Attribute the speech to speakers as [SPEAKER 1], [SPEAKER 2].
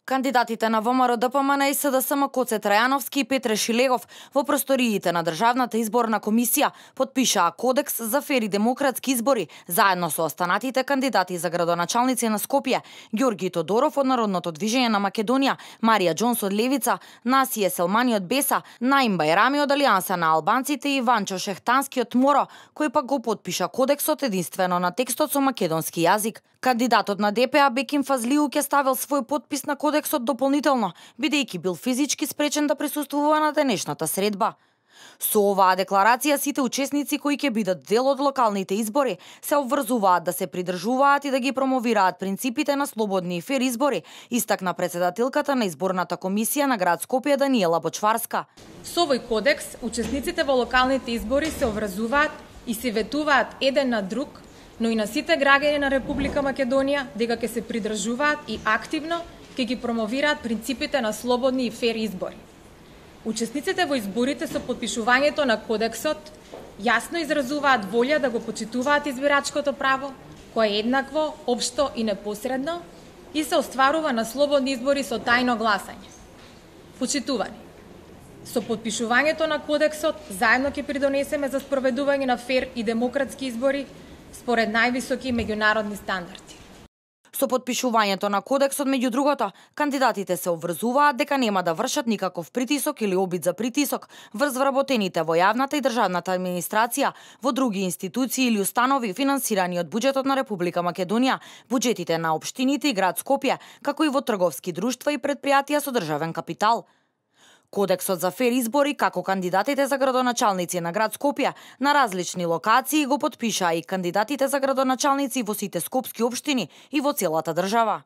[SPEAKER 1] Кандидатите на ВМРО, ДПМН и СДСМ Коце Трајановски и Петре Шилегов во просториите на Државната изборна комисија потпишаа кодекс за фери демократски избори заедно со останатите кандидати за градоначалници на Скопје: Ѓорги Тодоров од Народното движење на Македонија, Марија Џонс од Левица, Насие Селмани од Беса, Наим Бајрами од Алијанса на албанците и Иванчо Шехтански од МОРО, кој пак го потпиша кодексот единствено на текстот со македонски јазик. Кандидатот на ДПА Беким Фазлиук е ставил свој потпис на кодексот дополнително, бидејќи бил физички спречен да присуствува на денешната средба. Со оваа декларација сите учесници кои ќе бидат дел од локалните избори се обврзуваат да се придржуваат и да ги промовираат принципите на слободни и фер избори, истакна председателката на изборната комисија на град Скопје Даниела Бочварска.
[SPEAKER 2] Со овој кодекс учесниците во локалните избори се обврзуваат и се ветуваат еден на друг, но и на сите граѓани на Република Македонија дека ќе се придржуваат и активно ќе ги промовираат принципите на слободни и фер избори. Учесниците во изборите со потпишувањето на кодексот јасно изразуваат волја да го почитуваат избирачкото право, кое е еднакво, општо и непосредно и се остварува на слободни избори со тајно гласање. Почитувани, со потпишувањето на кодексот заедно ќе придонесеме за спроведување на фер и демократски избори според највисоки меѓународни стандарди.
[SPEAKER 1] Со потпишувањето на кодексот, меѓу другото, кандидатите се обврзуваат дека нема да вршат никаков притисок или обид за притисок врз вработените во јавната и државната администрација, во други институции или установи финансирани од буџетот на Република Македонија, буџетите на општините и град Скопје, како и во трговски друштва и предпријатија со државен капитал. Кодексот за фер избори, како кандидатите за градоначалници на град Скопје на различни локации, го потпишаа и кандидатите за градоначалници во сите скопски општини и во целата држава.